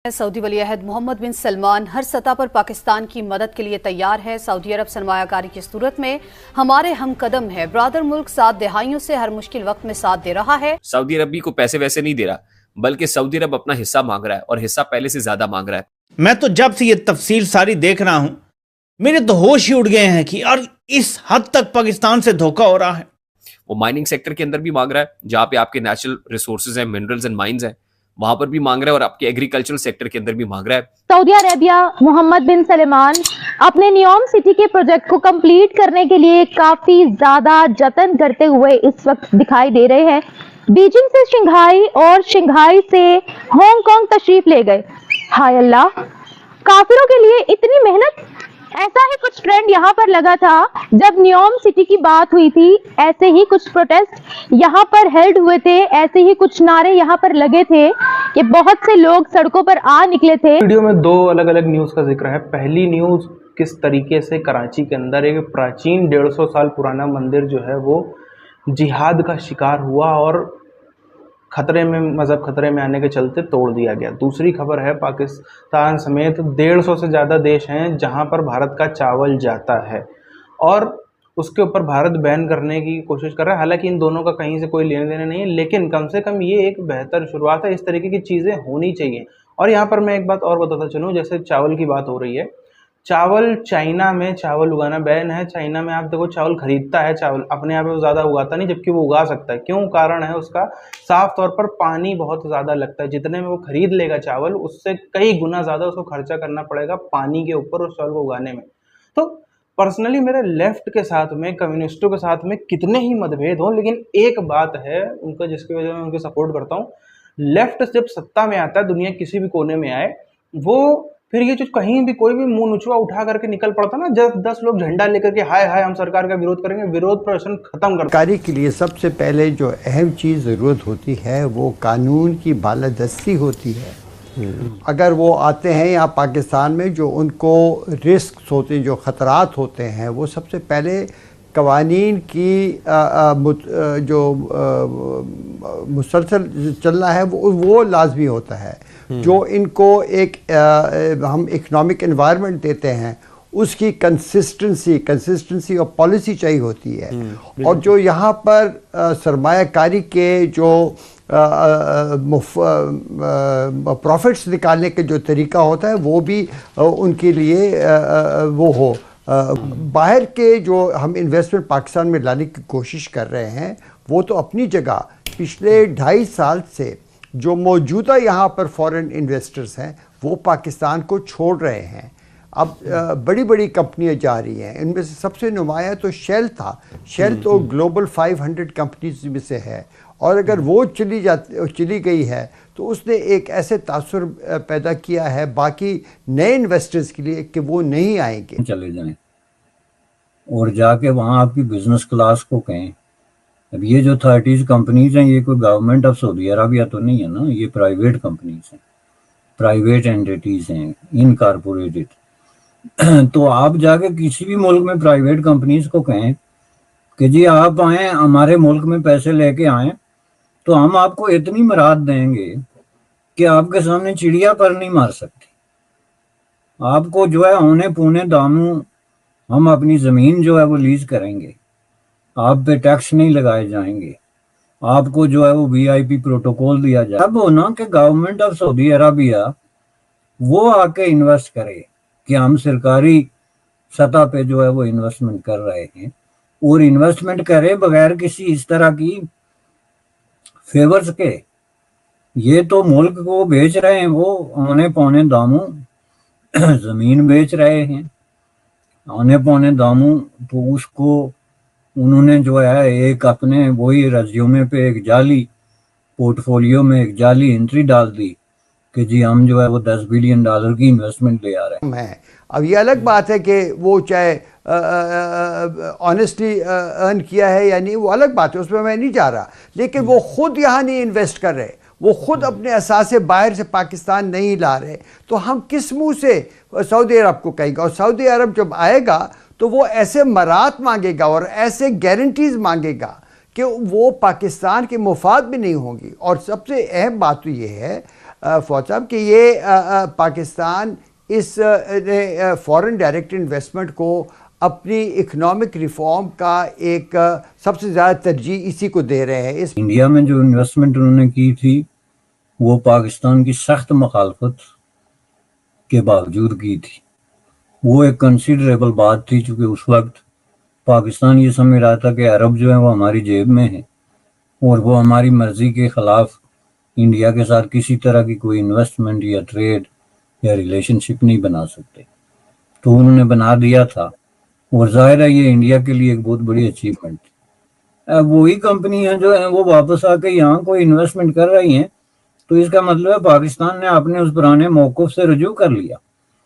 Saudi वली अहद Mohammad bin Salman हर सतह पर पाकिस्तान की मदद के लिए तैयार है। सऊदी अरब सरमायाकारी की सूरत में हमारे हम कदम है। ब्रादर मुल्क 7 दहाइयों से हर मुश्किल वक्त में साथ दे रहा है। सऊदी अरब भी को पैसे वैसे नहीं दे रहा, बल्कि सऊदी अरब अपना हिस्सा मांग रहा है और हिस्सा पहले से ज्यादा मांग रहा है। मैं तो जब से ये तफसील सारी देख रहा हूं, मेरे तो होश ही उड़ गए हैं कि और इस हद तक पाकिस्तान से धोखा हो रहा है। वो माइनिंग सेक्टर के अंदर भी मांग रहा है, जहां पे आपके नेचुरल रिसोर्सेज हैं, मिनरल्स एंड माइंस हैं, वहां पर भी मांग रहा है, और आपके एग्रीकल्चरल सेक्टर के अंदर भी मांग रहा है। Saudi Arabia Mohammad bin Salman अपने नियोम सिटी के प्रोजेक्ट को कंप्लीट करने के लिए काफी ज्यादा जतन करते हुए इस वक्त दिखाई दे रहे हैं। बीजिंग से शंघाई और शंघाई से हांगकांग तशरीफ ले गए। हाय अल्लाह, काफिरों के लिए इतनी मेहनत। ऐसा ही कुछ ट्रेंड यहाँ पर लगा था जब नियोम सिटी की बात हुई थी। ऐसे ही कुछ प्रोटेस्ट यहाँ पर हेल्ड हुए थे, ऐसे ही कुछ नारे यहाँ पर लगे थे कि बहुत से लोग सड़कों पर आ निकले थे। वीडियो में दो अलग अलग न्यूज़ का जिक्र है। पहली न्यूज़ किस तरीके से कराची के अंदर एक प्राचीन 150 साल पुराना मंदिर जो है वो जिहाद का शिकार हुआ और खतरे में, मज़हब खतरे में आने के चलते तोड़ दिया गया। दूसरी खबर है पाकिस्तान समेत 150 से ज़्यादा देश हैं जहां पर भारत का चावल जाता है और उसके ऊपर भारत बैन करने की कोशिश कर रहा है। हालांकि इन दोनों का कहीं से कोई लेने देने नहीं है, लेकिन कम से कम ये एक बेहतर शुरुआत है। इस तरीके की चीज़ें होनी चाहिए। और यहाँ पर मैं एक बात और बताता चलूँ, जैसे चावल की बात हो रही है, चावल चाइना में चावल उगाना बैन है। चाइना में आप देखो चावल खरीदता है, चावल अपने यहाँ पे वो ज़्यादा उगाता नहीं, जबकि वो उगा सकता है। क्यों? कारण है उसका साफ तौर पर पानी बहुत ज़्यादा लगता है। जितने में वो खरीद लेगा चावल, उससे कई गुना ज़्यादा उसको खर्चा करना पड़ेगा पानी के ऊपर उस चावल को उगाने में। तो पर्सनली मेरे लेफ्ट के साथ में, कम्युनिस्टों के साथ में कितने ही मतभेद हों, लेकिन एक बात है उनका जिसकी वजह से मैं उनकी सपोर्ट करता हूँ। लेफ्ट जब सत्ता में आता है, दुनिया किसी भी कोने में आए, वो फिर ये जो कहीं भी कोई भी मुंह नुचवा उठा करके निकल पड़ता ना, जब 10 लोग झंडा लेकर के हाय हाय हम सरकार का विरोध करेंगे, विरोध प्रदर्शन खत्म कर। सरकारी के लिए सबसे पहले जो अहम चीज़ ज़रूरत होती है वो कानून की बालादस्ती होती है। अगर वो आते हैं यहाँ पाकिस्तान में, जो उनको रिस्क होते हैं, जो ख़तरात होते हैं, वो सबसे पहले कवानीन की जो मुसलसल चलना है वो लाजमी होता है। जो इनको एक हम इकनॉमिक एनवायरनमेंट देते हैं, उसकी कंसिस्टेंसी और पॉलिसी चाहिए होती है। और जो यहाँ पर सरमायाकारी के जो प्रॉफिट्स निकालने के जो तरीका होता है, वो भी उनके लिए वो हो। बाहर के जो हम इन्वेस्टमेंट पाकिस्तान में लाने की कोशिश कर रहे हैं, वो तो अपनी जगह पिछले 2.5 साल से जो मौजूदा यहाँ पर फॉरेन इन्वेस्टर्स हैं वो पाकिस्तान को छोड़ रहे हैं। अब बड़ी बड़ी कंपनियाँ जा रही हैं। इनमें से सबसे नुमाया तो शेल था। शेल तो ग्लोबल 500 कंपनीज में से है, और अगर वो चली गई है तो उसने एक ऐसे तासुर पैदा किया है बाकी नए इन्वेस्टर्स के लिए कि वो नहीं आएंगे। चले जाएं और जाके वहाँ आपकी बिजनेस क्लास को कहें। अब ये जो 30 कंपनीज हैं, ये कोई गवर्नमेंट ऑफ सऊदी अरबिया तो नहीं है ना, ये प्राइवेट कंपनीज हैं, प्राइवेट एंटिटीज हैं, इनकॉर्पोरेटेड। तो आप जाके किसी भी मुल्क में प्राइवेट कंपनीज को कहें कि जी आप आए हमारे मुल्क में पैसे लेके आए, तो हम आपको इतनी मराद देंगे कि आपके सामने चिड़िया पर नहीं मार सकती। आपको जो है औने पौने दामों हम अपनी ज़मीन जो है वो लीज करेंगे, आप पे टैक्स नहीं लगाए जाएंगे, आपको जो है वो VIP प्रोटोकॉल दिया जाए। अब हो ना कि गवर्नमेंट ऑफ सऊदी अरबिया वो आके इन्वेस्ट करे कि हम सरकारी सतह पे जो है वो इन्वेस्टमेंट कर रहे हैं, और इन्वेस्टमेंट करे बगैर किसी इस तरह की फेवर्स के। ये तो मुल्क को बेच रहे हैं, वो औने पौने दामों जमीन बेच रहे हैं, औने पौने दामों। तो उसको उन्होंने जो है एक अपने वही रेज्यूमे पे एक जाली पोर्टफोलियो में एक जाली एंट्री डाल दी कि जी हम जो है वो $10 बिलियन की इन्वेस्टमेंट ले आ रहे हैं। अब ये अलग बात है कि वो चाहे ऑनेस्टली अर्न किया है या नहीं, वो अलग बात है, उसमें मैं नहीं जा रहा। लेकिन वो खुद यहाँ नहीं इन्वेस्ट कर रहे, वो खुद अपने असासे बाहर से पाकिस्तान नहीं ला रहे, तो हम किस मुंह से सऊदी अरब को कहेंगे? और सऊदी अरब जब आएगा तो वो ऐसे मरात मांगेगा और ऐसे गारंटीज मांगेगा कि वो पाकिस्तान के मुफाद भी नहीं होंगी। और सबसे अहम बात तो ये है फौज साहब कि ये पाकिस्तान इस फॉरेन डायरेक्ट इन्वेस्टमेंट को अपनी इकोनॉमिक रिफॉर्म का एक सबसे ज़्यादा तरजीह इसी को दे रहे हैं। इस इंडिया में जो इन्वेस्टमेंट उन्होंने की थी वो पाकिस्तान की सख्त मुखालफत के बावजूद की थी। वो एक कंसिडरेबल बात थी, चूँकि उस वक्त पाकिस्तान ये समझ रहा था कि अरब जो है वो हमारी जेब में है और वो हमारी मर्जी के खिलाफ इंडिया के साथ किसी तरह की कोई इन्वेस्टमेंट या ट्रेड या रिलेशनशिप नहीं बना सकते। तो उन्होंने बना दिया था और जाहिर है ये इंडिया के लिए एक बहुत बड़ी अचीवमेंट थी। अब वही कंपनियां जो है वो वापस आके यहाँ कोई इन्वेस्टमेंट कर रही हैं, तो इसका मतलब है पाकिस्तान ने अपने उस पुराने मौक़िफ़ से रुजू कर लिया।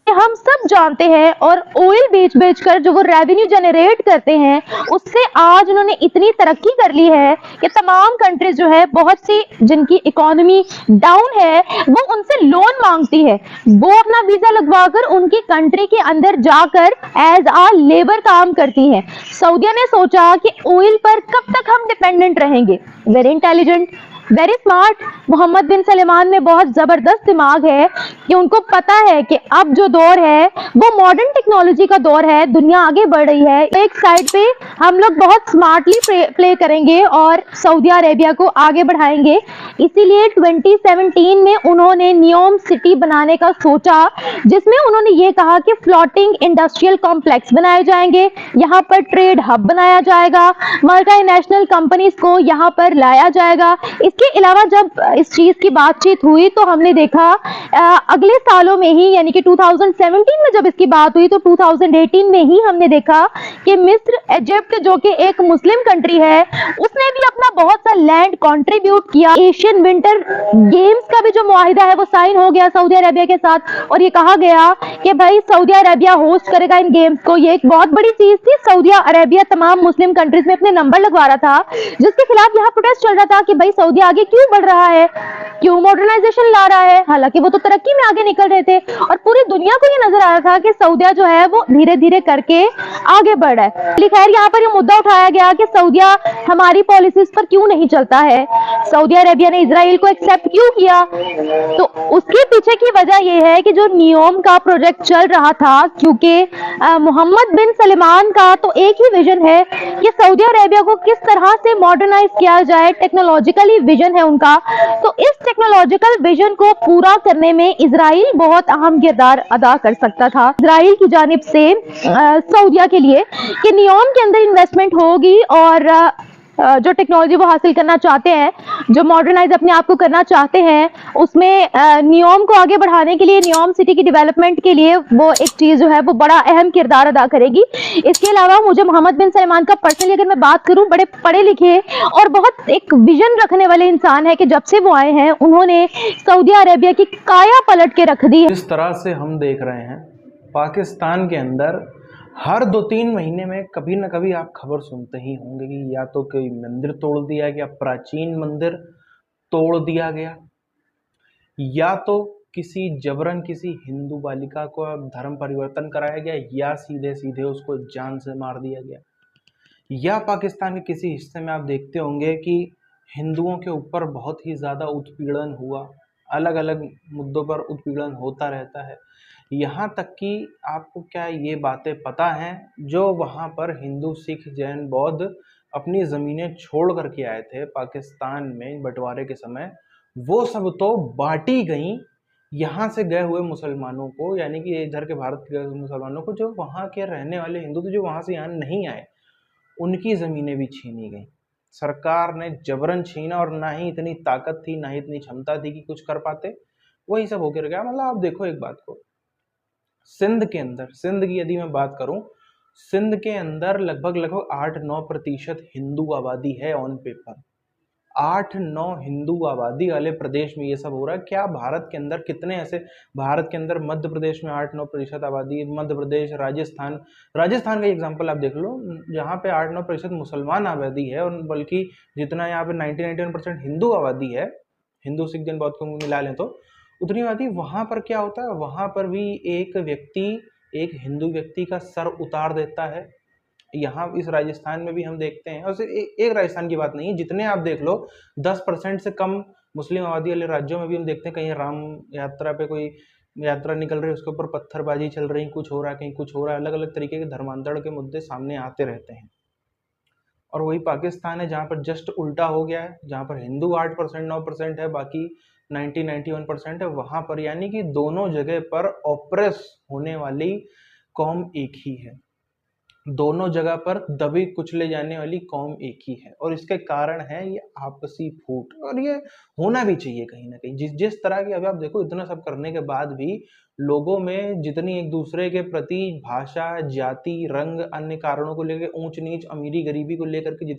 हम सब जानते हैं, और ऑयल बेच कर जो वो रेवेन्यू जनरेट करते हैं उससे आज उन्होंने इतनी तरक्की कर ली है कि तमाम कंट्रीज जो है, बहुत सी जिनकी इकोनॉमी डाउन है, वो उनसे लोन मांगती है। वो अपना वीजा लगवाकर उनकी कंट्री के अंदर जाकर एज आ लेबर काम करती हैं। सऊदीया ने सोचा कि ऑयल पर कब तक हम डिपेंडेंट रहेंगे। Very intelligent, very smart. Mohammed bin Salman में बहुत जबरदस्त दिमाग है कि उनको पता है कि अब जो दौर है वो मॉडर्न टेक्नोलॉजी का दौर है, दुनिया आगे बढ़ रही है। एक साइड पे हम लोग बहुत स्मार्टली प्ले करेंगे और सऊदी अरेबिया को आगे बढ़ाएंगे। इसीलिए 2017 में उन्होंने नियोम सिटी बनाने का सोचा, जिसमें उन्होंने ये कहा कि फ्लोटिंग इंडस्ट्रियल कॉम्प्लेक्स बनाए जाएंगे, यहाँ पर ट्रेड हब बनाया जाएगा, मल्टीनेशनल कंपनीज को यहाँ पर लाया जाएगा। इसके अलावा जब इस चीज की बातचीत हुई तो हमने देखा अगले सालों में ही, यानी कि 2017 में जब इसकी बात हुई तो 2018 में ही हमने देखा कि मिस्र, इजिप्ट जो कि एक मुस्लिम कंट्री है, उसने भी अपना बहुत सा लैंड कंट्रीब्यूट किया। एशियन विंटर गेम्स का भी जो मुआहिदा है वो साइन हो गया सऊदी अरेबिया के साथ, और ये कहा गया कि भाई सऊदी अरेबिया होस्ट करेगा इन गेम्स को। ये एक बहुत बड़ी चीज थी। सऊदी अरेबिया तमाम मुस्लिम कंट्रीज में अपने नंबर लगवा रहा था, जिसके खिलाफ यहाँ प्रोटेस्ट चल रहा था कि भाई सऊदी आगे क्यों बढ़ रहा है, क्यों मॉडर्नाइजेशन ला रहा है। हालांकि वो तो तरक्की में आगे निकल रहे थे और पूरी दुनिया को ये नजर आ रहा था कि सऊदिया जो है वो धीरे धीरे करके आगे बढ़ रहा है। खैर यहाँ पर ये मुद्दा उठाया गया कि सऊदिया हमारी पॉलिसीज पर क्यों नहीं चलता है, सऊदी अरेबिया ने इजराइल को एक्सेप्ट क्यों किया। तो उसके पीछे की वजह यह है कि जो नियोम का प्रोजेक्ट चल रहा था, क्योंकि मोहम्मद बिन सलमान का तो एक ही विजन है कि सऊदी अरेबिया को किस तरह से मॉडर्नाइज किया जाए, टेक्नोलॉजिकली विजन है उनका। तो इस टेक्नोलॉजिकल विजन को पूरा करने में इजराइल बहुत अहम किरदार अदा कर सकता था। इजराइल की जानिब से सऊदिया के लिए कि नियोम के अंदर इन्वेस्टमेंट होगी और जो टेक्नोलॉजी वो हासिल करना चाहते हैं, जो मॉडर्नाइज अपने आप को करना चाहते हैं, उसमें नियोम को आगे बढ़ाने के लिए, नियोम सिटी की डेवलपमेंट के लिए वो एक चीज जो है वो बड़ा अहम किरदार अदा करेगी। इसके अलावा मुझे मोहम्मद बिन सलमान का पर्सनली अगर मैं बात करूं, बड़े पढ़े लिखे और बहुत एक विजन रखने वाले इंसान है कि जब से वो आए हैं उन्होंने सऊदी अरेबिया की काया पलट के रख दी है। जिस तरह से हम देख रहे हैं पाकिस्तान के अंदर हर 2-3 महीने में कभी ना कभी आप खबर सुनते ही होंगे कि या तो कोई मंदिर तोड़ दिया गया, प्राचीन मंदिर तोड़ दिया गया, या तो किसी जबरन किसी हिंदू बालिका को धर्म परिवर्तन कराया गया, या सीधे सीधे उसको जान से मार दिया गया, या पाकिस्तान के किसी हिस्से में आप देखते होंगे कि हिंदुओं के ऊपर बहुत ही ज़्यादा उत्पीड़न हुआ। अलग अलग मुद्दों पर उत्पीड़न होता रहता है। यहाँ तक कि आपको क्या ये बातें पता हैं, जो वहाँ पर हिंदू, सिख, जैन, बौद्ध अपनी ज़मीनें छोड़ करके आए थे पाकिस्तान में बंटवारे के समय, वो सब तो बांटी गई यहाँ से गए हुए मुसलमानों को, यानी कि इधर के भारत के मुसलमानों को, जो वहाँ के रहने वाले हिंदू थे, जो वहाँ से यहाँ नहीं आए, उनकी ज़मीनें भी छीनी गई। सरकार ने जबरन छीना, और ना ही इतनी ताकत थी, ना ही इतनी क्षमता थी कि कुछ कर पाते। वही सब होकर गया। मतलब आप देखो एक बात को, सिंध के अंदर, सिंध की यदि मैं बात करूं, सिंध के अंदर लगभग 8-9% हिंदू आबादी है ऑन पेपर। 8-9 हिंदू आबादी वाले प्रदेश में ये सब हो रहा है। क्या भारत के अंदर कितने ऐसे, भारत के अंदर मध्य प्रदेश में 8-9% आबादी, मध्य प्रदेश, राजस्थान का एग्जांपल आप देख लो, जहाँ पे 8-9% मुसलमान आबादी है, और बल्कि जितना यहाँ पे 90-91% हिंदू आबादी है, हिंदू सिख जैन बौद्ध को मिला लें तो उतनी आबादी, वहाँ पर क्या होता है, वहाँ पर भी एक व्यक्ति, एक हिंदू व्यक्ति का सर उतार देता है। यहाँ इस राजस्थान में भी हम देखते हैं, और सिर्फ एक राजस्थान की बात नहीं, जितने आप देख लो 10% से कम मुस्लिम आबादी वाले राज्यों में भी हम देखते हैं कहीं राम यात्रा पे कोई यात्रा निकल रही है, उसके ऊपर पत्थरबाजी चल रही, कुछ हो रहा है, कहीं कुछ हो रहा है, अलग अलग तरीके के धर्मांतरण के मुद्दे सामने आते रहते हैं। और वही पाकिस्तान है जहाँ पर जस्ट उल्टा हो गया है, जहाँ पर हिंदू 8% 9% है, बाकी 91% है वहाँ पर, यानी कि दोनों जगह पर ऑप्रेस होने वाली कौम एक ही है, दोनों जगह पर दबी कुचले जाने वाली कौम एक ही है। और इसके कारण है ये आपसी फूट, और ये होना भी चाहिए कहीं ना कहीं। जिस तरह की अभी आप देखो, इतना सब करने के बाद भी लोगों में जितनी एक दूसरे के प्रति भाषा, जाति, रंग, अन्य कारणों को लेकर, ऊंच नीच, अमीरी गरीबी को लेकर के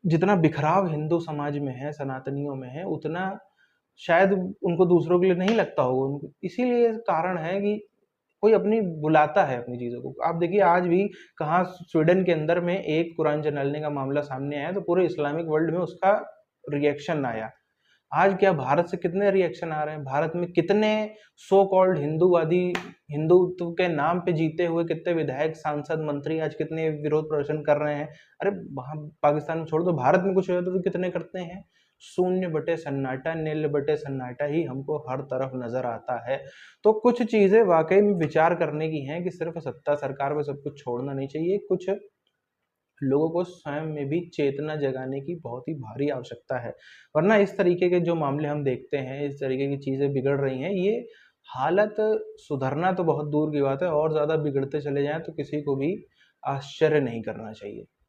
जितना बिखराव हिंदू समाज में है, सनातनियों में है, उतना शायद उनको दूसरों के लिए नहीं लगता होगा। इसीलिए कारण है कि कोई अपनी बुलाता है अपनी चीज़ों को। आप देखिए आज भी कहाँ स्वीडन के अंदर में एक कुरान जलाने का मामला सामने आया तो पूरे इस्लामिक वर्ल्ड में उसका रिएक्शन आया। आज क्या भारत से कितने रिएक्शन आ रहे हैं? भारत में कितने सो कॉल्ड हिंदूवादी, हिंदुत्व के नाम पे जीते हुए कितने विधायक, सांसद, मंत्री आज कितने विरोध प्रदर्शन कर रहे हैं? अरे वहां पाकिस्तान में छोड़ दो, भारत में कुछ हो तो कितने करते हैं? शून्य बटे सन्नाटा, नील बटे सन्नाटा ही हमको हर तरफ नजर आता है। तो कुछ चीजें वाकई में विचार करने की हैं कि सिर्फ सत्ता सरकार पे सब कुछ छोड़ना नहीं चाहिए, कुछ लोगों को स्वयं में भी चेतना जगाने की बहुत ही भारी आवश्यकता है। वरना इस तरीके के जो मामले हम देखते हैं, इस तरीके की चीजें बिगड़ रही हैं, ये हालत सुधरना तो बहुत दूर की बात है, और ज्यादा बिगड़ते चले जाएं तो किसी को भी आश्चर्य नहीं करना चाहिए।